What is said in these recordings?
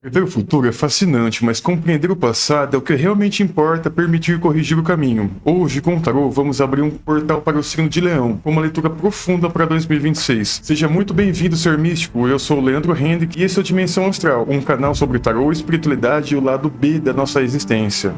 Prever o futuro é fascinante, mas compreender o passado é o que realmente importa, permitir corrigir o caminho. Hoje, com o Tarô, vamos abrir um portal para o signo de Leão, com uma leitura profunda para 2026. Seja muito bem-vindo, ser místico. Eu sou o Leandro Hendrick e esse é o Dimensão Astral, um canal sobre tarô, espiritualidade e o lado B da nossa existência.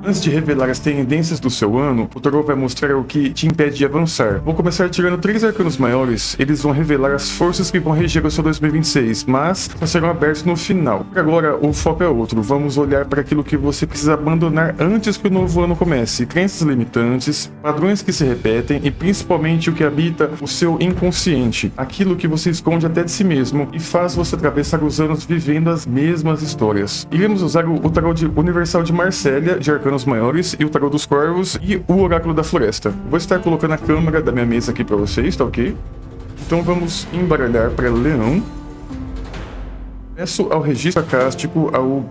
Antes de revelar as tendências do seu ano, o tarô vai mostrar o que te impede de avançar. Vou começar tirando 3 arcanos maiores, eles vão revelar as forças que vão reger o seu 2026, mas só serão abertos no final. Por agora, o foco é outro, vamos olhar para aquilo que você precisa abandonar antes que o novo ano comece. Crenças limitantes, padrões que se repetem e principalmente o que habita o seu inconsciente, aquilo que você esconde até de si mesmo e faz você atravessar os anos vivendo as mesmas histórias. Iremos usar o tarô universal de Marsella, de arcanos maiores, e o tarô dos corvos e o oráculo da floresta. Vou estar colocando a câmera da minha mesa aqui para vocês, tá ok? Então vamos embaralhar para Leão. Peço ao registro acástico, ao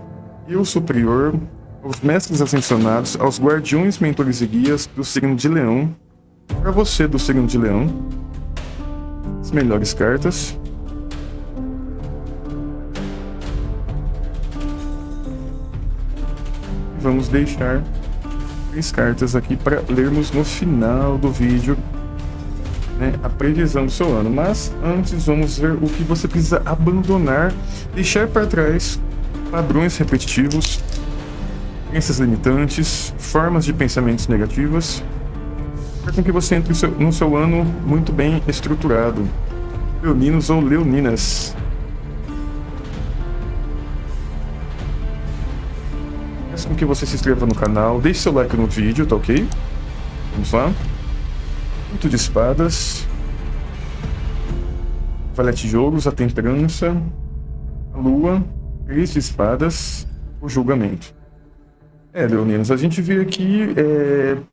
eu superior, aos mestres ascensionados, aos guardiões, mentores e guias do signo de Leão, para você do signo de Leão, as melhores cartas. Vamos deixar 3 cartas aqui para lermos no final do vídeo, né, a previsão do seu ano. Mas antes vamos ver o que você precisa abandonar, deixar para trás padrões repetitivos, crenças limitantes, formas de pensamentos negativas, para que você entre no seu ano muito bem estruturado. Leoninos ou leoninas. Peço com que você se inscreva no canal, deixe seu like no vídeo, tá ok? Vamos lá. 8 de espadas. Valete de ouros, a temperança. A lua. 3 de espadas. O julgamento. Leoninos, a gente vê aqui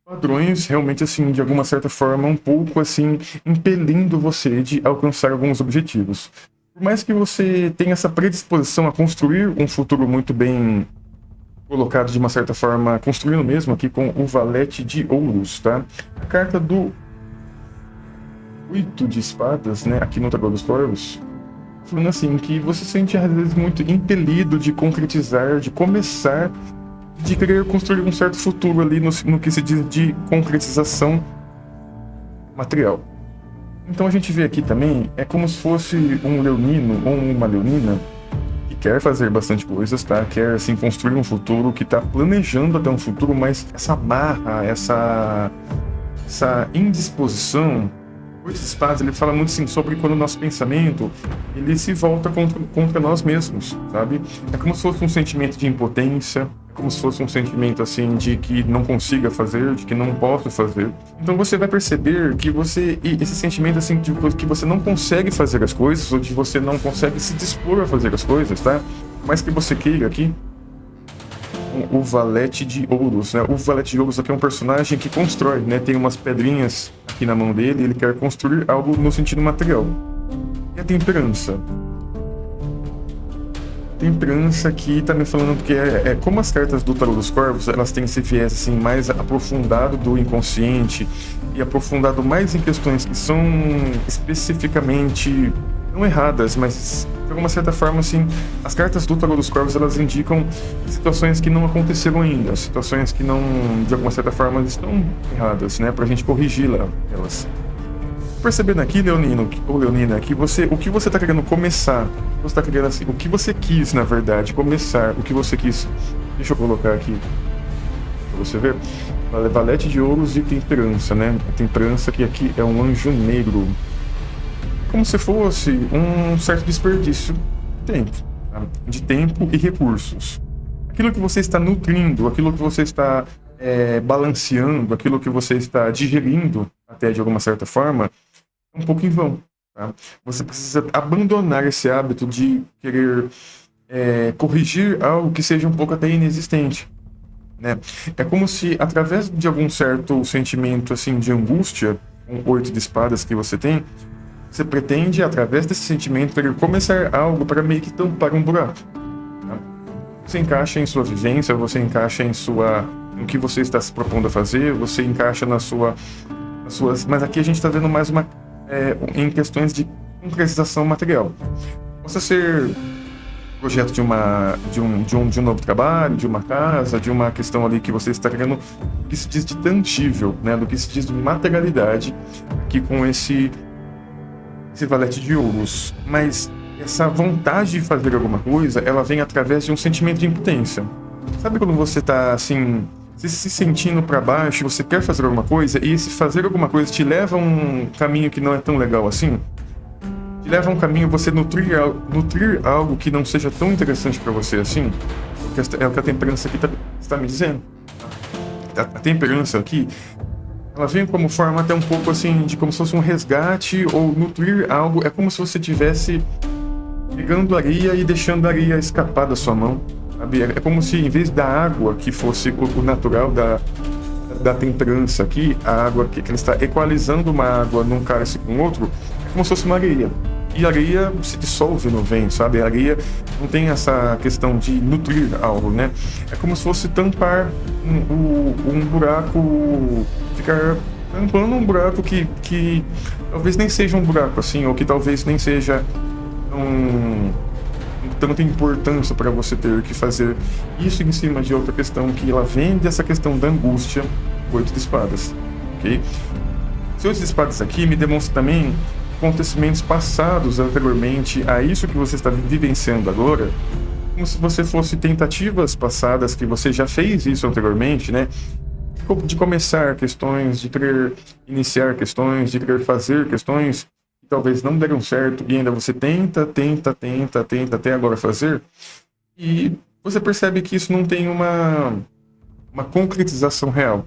padrões realmente assim, de alguma certa forma, um pouco assim, impelindo você de alcançar alguns objetivos. Por mais que você tenha essa predisposição a construir um futuro muito bem colocado de uma certa forma, construindo mesmo aqui com o valete de ouros, tá? A carta do 8 de espadas, né, aqui no tarô dos corvos, falando assim, que você se sente às vezes muito impelido de concretizar, de começar, de querer construir um certo futuro ali no que se diz de concretização material. Então a gente vê aqui também, é como se fosse um leonino ou uma leonina quer fazer bastante coisas, tá? Quer, assim, construir um futuro, que tá planejando até um futuro, mas essa marra, essa indisposição, o espaço, ele fala muito, assim, sobre quando o nosso pensamento, ele se volta contra nós mesmos, sabe? É como se fosse um sentimento de impotência, é como se fosse um sentimento, assim, de que não consiga fazer, de que não posso fazer. Então você vai perceber que esse sentimento, assim, de que você não consegue fazer as coisas, ou de você não consegue se dispor a fazer as coisas, tá? Mas que você queira aqui, o valete de ouros, né? O valete de ouros aqui é um personagem que constrói, né? Tem umas pedrinhas aqui na mão dele, ele quer construir algo no sentido material. E a temperança? Temperança aqui tá me falando que como as cartas do tarô dos corvos, elas têm esse viés assim mais aprofundado do inconsciente e aprofundado mais em questões que são especificamente não erradas, mas de alguma certa forma assim, as cartas do tarô dos corvos, elas indicam situações que não aconteceram ainda, situações que não, de alguma certa forma, estão erradas, né, pra gente corrigir elas. Percebendo aqui, Leonino ou Leonina, que o que você está querendo começar, você está querendo assim, o que você quis, na verdade, começar, o que você quis. Deixa eu colocar aqui para você ver. Valete de ouros e temperança, né? A temperança que aqui é um anjo negro, como se fosse um certo desperdício de tempo, tá? De tempo e recursos. Aquilo que você está nutrindo, aquilo que você está balanceando, aquilo que você está digerindo, até de alguma certa forma, um pouco em vão, tá? Você precisa abandonar esse hábito de querer corrigir algo que seja um pouco até inexistente, né? É como se, através de algum certo sentimento assim de angústia, um 8 de espadas que você tem, você pretende, através desse sentimento, querer começar algo para meio que tampar um buraco, tá? Você encaixa em sua vivência, você encaixa no que você está se propondo a fazer, você encaixa na sua mas aqui a gente está vendo mais em questões de concretização material. Possa ser projeto de um novo trabalho, de uma casa, de uma questão ali que você está querendo, do que se diz de tangível, né, do que se diz de materialidade, aqui com esse valete de ouros. Mas essa vontade de fazer alguma coisa, ela vem através de um sentimento de impotência. Sabe quando você está assim, se sentindo para baixo, você quer fazer alguma coisa, e esse fazer alguma coisa te leva a um caminho que não é tão legal assim? Te leva a um caminho você nutrir algo que não seja tão interessante para você assim? É o que a temperança aqui está me dizendo. A temperança aqui, ela vem como forma até um pouco assim, de como se fosse um resgate ou nutrir algo. É como se você estivesse pegando areia e deixando a areia escapar da sua mão. Sabe? É como se, em vez da água que fosse o natural da temperança aqui, a água que ela está equalizando uma água num cálice com outro, é como se fosse uma areia. E a areia se dissolve no vento, sabe? A areia não tem essa questão de nutrir algo, né? É como se fosse tampar um buraco, ficar tampando um buraco que talvez nem seja um buraco assim, ou que talvez nem seja tanta importância para você ter que fazer isso em cima de outra questão que ela vem dessa questão da angústia, 8 de espadas, ok? Os 8 de espadas aqui me demonstra também acontecimentos passados anteriormente a isso que você está vivenciando agora, como se você fosse tentativas passadas que você já fez isso anteriormente, né? De começar questões, de querer iniciar questões, de querer fazer questões que talvez não deram certo e ainda você tenta até agora fazer, e você percebe que isso não tem uma concretização real,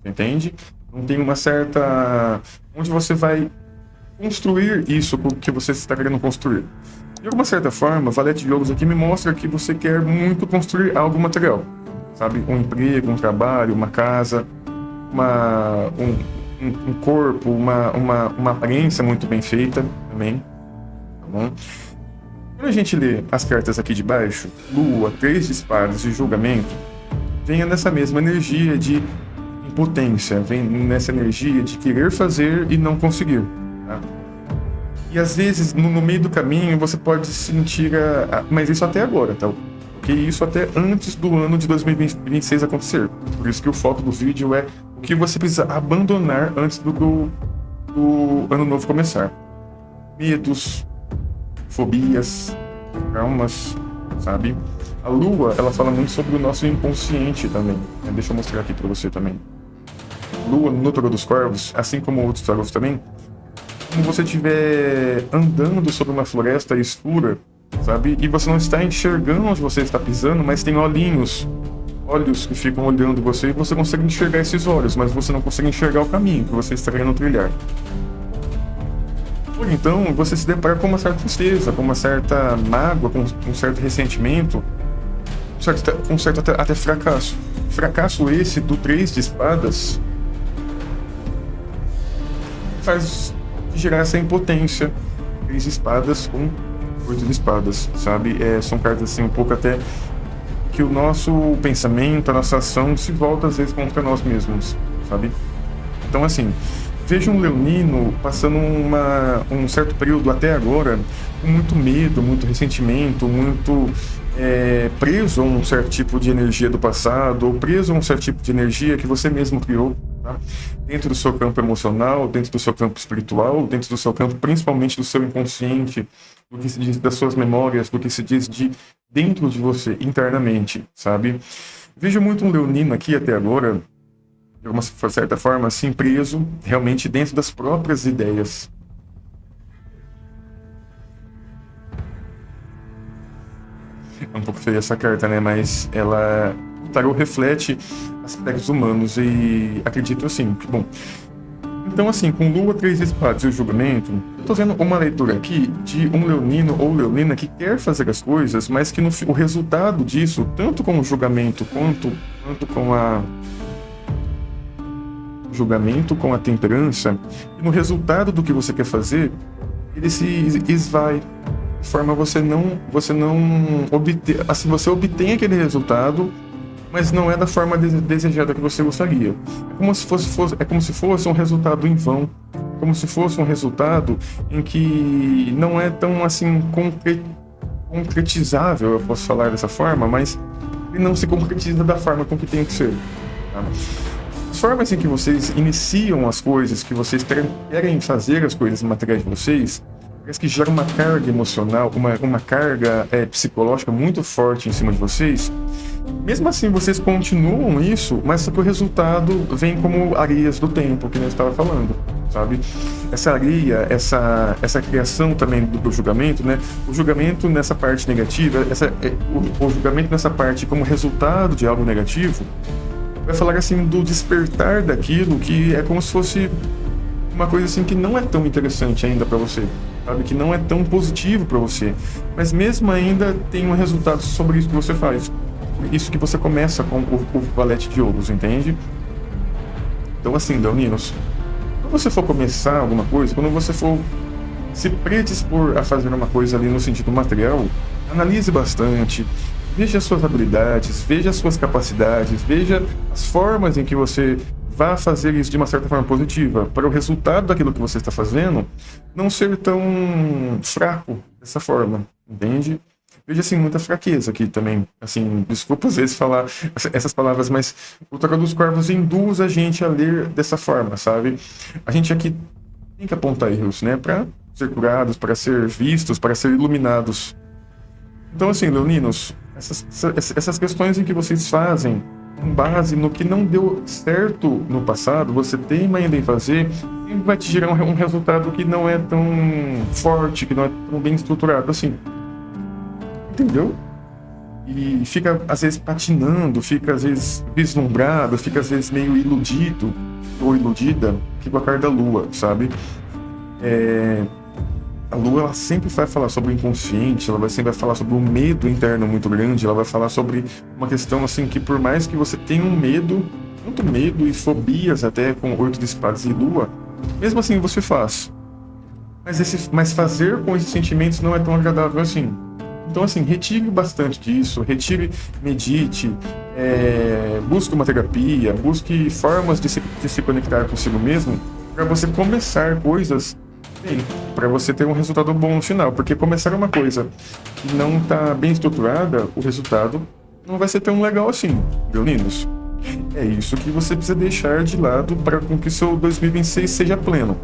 entende? Não tem uma certa... onde você vai construir isso que você está querendo construir. De alguma certa forma, Valete de Ouros aqui me mostra que você quer muito construir algo material, sabe? Um emprego, um trabalho, uma casa, um corpo, uma aparência muito bem feita também, tá bom? Quando a gente lê as cartas aqui de baixo, Lua, 3 de espadas e Julgamento, venha nessa mesma energia de impotência, vem nessa energia de querer fazer e não conseguir. Tá? E às vezes, no meio do caminho, você pode sentir mas isso até agora, tá? Porque isso até antes do ano de 2026 acontecer. Por isso que o foco do vídeo é o que você precisa abandonar antes do ano novo começar. Medos, fobias, traumas, sabe? A Lua, ela fala muito sobre o nosso inconsciente também. Né? Deixa eu mostrar aqui pra você também. Lua no Tarô dos Corvos, assim como outros tarôs também, como você estiver andando sobre uma floresta escura, sabe? E você não está enxergando onde você está pisando, mas tem olhos que ficam olhando você e você consegue enxergar esses olhos, mas você não consegue enxergar o caminho que você está querendo trilhar. Ou então, você se depara com uma certa tristeza, com uma certa mágoa, com um certo ressentimento, com um certo até fracasso. Fracasso esse do 3 de espadas faz gerar essa impotência. 3 de espadas com 8 de espadas, sabe? São cartas assim um pouco até que o nosso pensamento, a nossa ação se volta às vezes contra nós mesmos, sabe? Então assim, vejo um leonino passando um certo período até agora com muito medo, muito ressentimento, muito preso a um certo tipo de energia do passado, ou preso a um certo tipo de energia que você mesmo criou, tá? Dentro do seu campo emocional, dentro do seu campo espiritual, dentro do seu campo principalmente do seu inconsciente, do que se diz das suas memórias, do que se diz de dentro de você, internamente, sabe? Vejo muito um leonino aqui até agora, de uma certa forma, assim, preso realmente dentro das próprias ideias. É um pouco feia essa carta, né? Mas o tarô reflete aspectos humanos e acredito assim, que bom. Então assim, com Lua, 3 de espadas e o Julgamento, eu tô vendo uma leitura aqui de um leonino ou leonina que quer fazer as coisas, mas que o resultado disso, tanto com o julgamento quanto com julgamento, com a temperança, e no resultado do que você quer fazer, ele se esvai, de forma a você não obter, assim, você obtém aquele resultado, mas não é da forma desejada que você gostaria. É como se fosse um resultado em vão, como se fosse um resultado em que não é tão assim concretizável, eu posso falar dessa forma, mas ele não se concretiza da forma com que tem que ser. Tá? As formas em que vocês iniciam as coisas, que vocês querem fazer as coisas materiais de vocês, parece que gera uma carga emocional, uma carga psicológica muito forte em cima de vocês. Mesmo assim, vocês continuam isso, mas só que o resultado vem como areias do tempo, que eu estava falando, sabe? Essa areia, essa criação também do julgamento, né? O julgamento nessa parte negativa, o julgamento nessa parte como resultado de algo negativo, vai falar assim do despertar daquilo que é como se fosse uma coisa assim que não é tão interessante ainda para você, sabe? Que não é tão positivo para você, mas mesmo ainda tem um resultado sobre isso que você faz. Isso que você começa com o valete de ouros, entende? Então assim, leoninos, quando você for começar alguma coisa, quando você for se predispor a fazer uma coisa ali no sentido material, analise bastante, veja as suas habilidades, veja as suas capacidades, veja as formas em que você vai fazer isso de uma certa forma positiva, para o resultado daquilo que você está fazendo não ser tão fraco dessa forma, entende? Veja, assim, muita fraqueza aqui também. Assim, desculpa às vezes falar essas palavras, mas o Tarô dos Corvos induz a gente a ler dessa forma, sabe? A gente aqui tem que apontar erros, né? Para ser curados, para ser vistos, para ser iluminados. Então, assim, leoninos, essas questões em que vocês fazem com base no que não deu certo no passado, você teima ainda em fazer, sempre vai te gerar um resultado que não é tão forte, que não é tão bem estruturado assim. Entendeu? E fica às vezes patinando, fica às vezes vislumbrado, fica às vezes meio iludido ou iludida, que com a carta da Lua, sabe? A Lua, ela sempre vai falar sobre o inconsciente, ela sempre vai falar sobre um medo interno muito grande, ela vai falar sobre uma questão assim que por mais que você tenha um medo, muito medo e fobias até com 8 de espadas e Lua, mesmo assim você faz. Mas fazer com esses sentimentos não é tão agradável assim. Então, assim, retire bastante disso, medite, busque uma terapia, busque formas de se conectar consigo mesmo, para você começar coisas bem, para você ter um resultado bom no final. Porque começar uma coisa que não está bem estruturada, o resultado não vai ser tão legal assim, leoninos. É isso que você precisa deixar de lado para que seu 2026 seja pleno.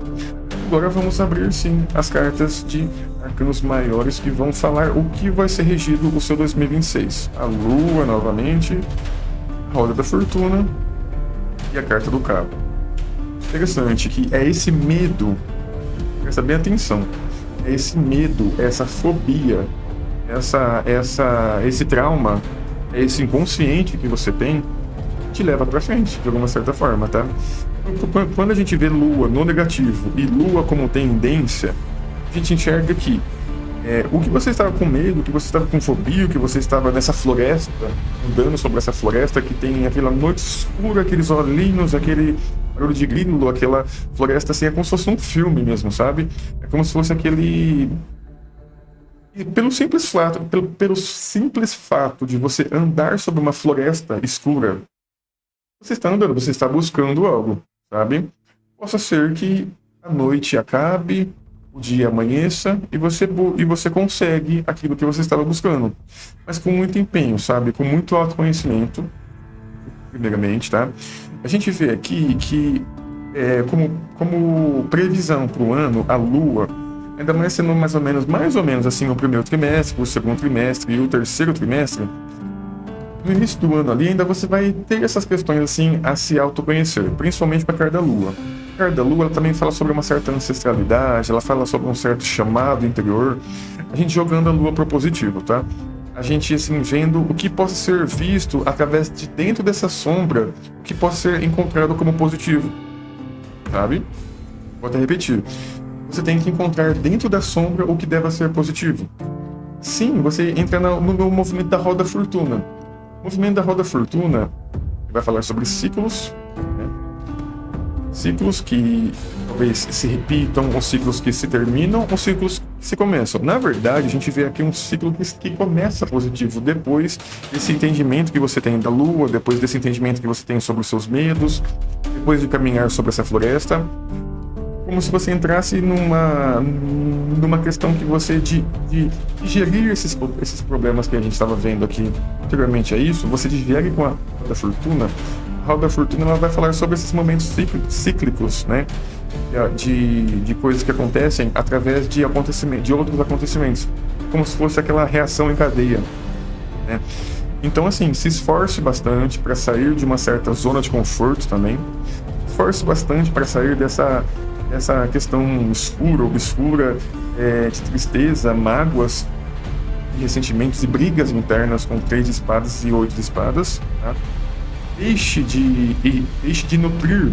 Agora vamos abrir, sim, as cartas de arcanos maiores que vão falar o que vai ser regido o seu 2026. A Lua, novamente, a Roda da Fortuna e a Carta do Cabo. Interessante que é esse medo, presta bem atenção, é esse medo, essa fobia, esse trauma, esse inconsciente que você tem, te leva pra frente, de alguma certa forma, tá? Quando a gente vê Lua no negativo e Lua como tendência, a gente enxerga que o que você estava com medo, o que você estava com fobia, o que você estava nessa floresta, andando sobre essa floresta que tem aquela noite escura, aqueles olhinhos, aquele barulho de grilo, aquela floresta assim, é como se fosse um filme mesmo, sabe? É como se fosse aquele... E pelo simples fato de você andar sobre uma floresta escura, você está andando, você está buscando algo, sabe? Possa ser que a noite acabe, o dia amanheça e você consegue aquilo que você estava buscando. Mas com muito empenho, sabe? Com muito autoconhecimento, primeiramente, tá? A gente vê aqui que, como previsão para o ano, a Lua, ainda mais sendo mais ou menos assim, o primeiro trimestre, o segundo trimestre e o terceiro trimestre, no início do ano ali, ainda você vai ter essas questões assim a se autoconhecer, principalmente para a carta da Lua. A carta da Lua, ela também fala sobre uma certa ancestralidade, ela fala sobre um certo chamado interior. A gente jogando a Lua pro positivo, tá? A gente, assim, vendo o que possa ser visto através de dentro dessa sombra, o que possa ser encontrado como positivo, sabe? Vou até repetir. Você tem que encontrar dentro da sombra o que deva ser positivo. Sim, você entra no movimento da Roda Fortuna. O movimento da Roda Fortuna vai falar sobre ciclos, né? Ciclos que talvez se repitam, ou ciclos que se terminam, ou ciclos se começam. Na verdade, a gente vê aqui um ciclo que começa positivo, depois desse entendimento que você tem da lua, depois desse entendimento que você tem sobre os seus medos, depois de caminhar sobre essa floresta, como se você entrasse numa questão que você de digerir esses problemas que a gente estava vendo aqui anteriormente a isso, você digere com a roda da fortuna. A roda da fortuna ela vai falar sobre esses momentos cíclicos, né? De coisas que acontecem através de outros acontecimentos, como se fosse aquela reação em cadeia, né? Então, assim, se esforce bastante para sair de uma certa zona de conforto também. Esforce bastante para sair dessa questão obscura, de tristeza, mágoas, ressentimentos e brigas internas com 3 de espadas e 8 de espadas, tá? Deixe de nutrir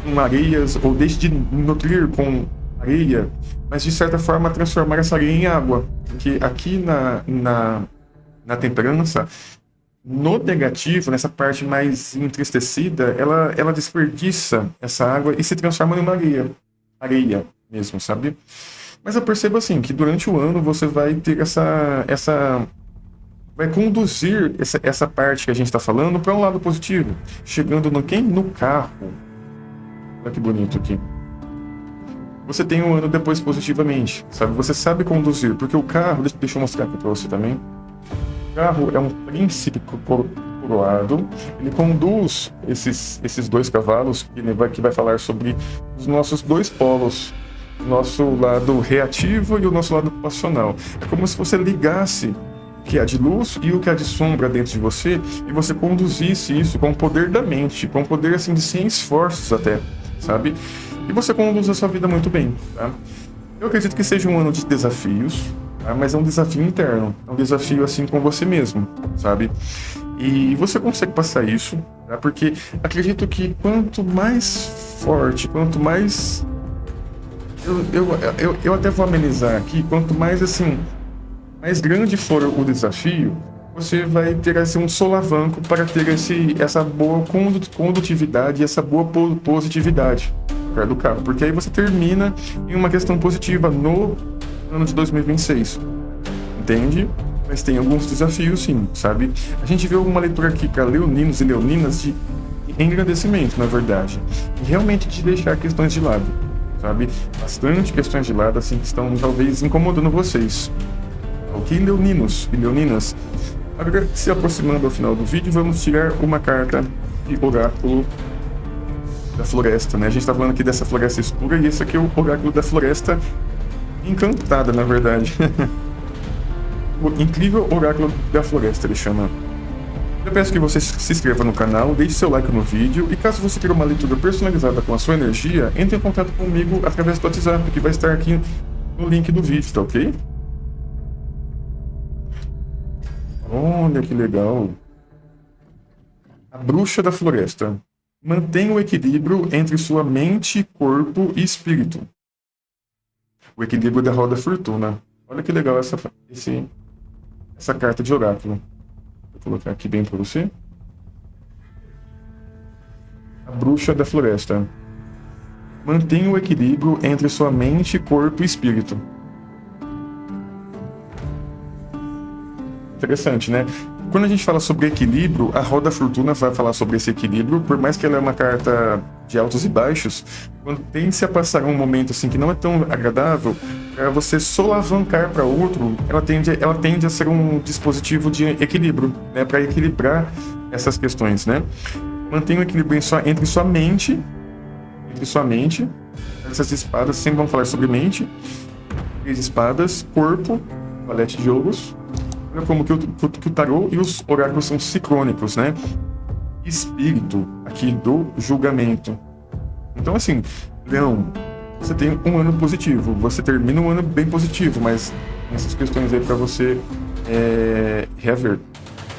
com areias, ou deixe de nutrir com areia, mas de certa forma transformar essa areia em água. Porque aqui na temperança, no negativo, nessa parte mais entristecida, ela desperdiça essa água e se transforma numa areia mesmo, sabe? Mas eu percebo assim, que durante o ano você vai ter vai conduzir essa parte que a gente está falando para um lado positivo, chegando no carro. Olha que bonito aqui. Você tem um ano depois positivamente, sabe? Você sabe conduzir, porque o carro, deixa eu mostrar aqui para você também. O carro é um príncipe coroado, ele conduz esses 2 cavalos, que vai falar sobre os nossos 2 polos, o nosso lado reativo e o nosso lado passional. É como se você ligasse o que há de luz e o que há de sombra dentro de você, e você conduzisse isso com o poder da mente, com o poder assim de sem esforços até, sabe? E você conduz a sua vida muito bem, tá? Eu acredito que seja um ano de desafios, tá? Mas é um desafio interno, é um desafio assim com você mesmo, sabe? E você consegue passar isso, tá? Porque acredito que quanto mais forte, quanto mais... Eu até vou amenizar aqui, quanto mais assim... mais grande for o desafio, você vai ter assim, um solavanco para ter essa boa condutividade e essa boa positividade do carro. Porque aí você termina em uma questão positiva no ano de 2026. Entende? Mas tem alguns desafios sim, sabe? A gente vê uma leitura aqui para leoninos e leoninas de engrandecimento, na verdade. E realmente de deixar questões de lado, sabe? Bastante questões de lado, assim, que estão talvez incomodando vocês. Ok, leoninos e leoninas? Agora, se aproximando ao final do vídeo, vamos tirar uma carta de oráculo da floresta, né? A gente tá falando aqui dessa floresta escura e esse aqui é o oráculo da floresta encantada, na verdade. O incrível oráculo da floresta, ele chama. Eu peço que você se inscreva no canal, deixe seu like no vídeo e caso você queira uma leitura personalizada com a sua energia, entre em contato comigo através do WhatsApp, que vai estar aqui no link do vídeo, tá ok? Olha que legal. A bruxa da floresta. Mantenha o equilíbrio entre sua mente, corpo e espírito. O equilíbrio da roda fortuna. Olha que legal essa carta de oráculo. Vou colocar aqui bem para você. A bruxa da floresta. Mantenha o equilíbrio entre sua mente, corpo e espírito. Interessante, né? Quando a gente fala sobre equilíbrio, a roda fortuna vai falar sobre esse equilíbrio, por mais que ela é uma carta de altos e baixos, quando tende-se a passar um momento assim que não é tão agradável, para você solavancar para outro, ela tende a ser um dispositivo de equilíbrio, né? Para equilibrar essas questões, né? Mantenha o equilíbrio entre sua mente, essas espadas, sempre vamos falar sobre mente, 3 espadas, corpo, valete de ouros. Olha como que o tarô e os oráculos são sincrônicos, né? Espírito, aqui do julgamento. Então, assim, Leão, você tem um ano positivo, você termina um ano bem positivo, mas essas questões aí para você rever,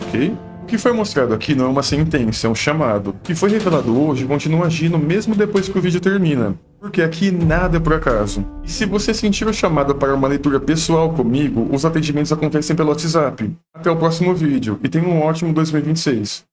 ok? O que foi mostrado aqui não é uma sentença, é um chamado. O que foi revelado hoje continua agindo mesmo depois que o vídeo termina. Porque aqui nada é por acaso. E se você sentir o chamado para uma leitura pessoal comigo, os atendimentos acontecem pelo WhatsApp. Até o próximo vídeo e tenha um ótimo 2026.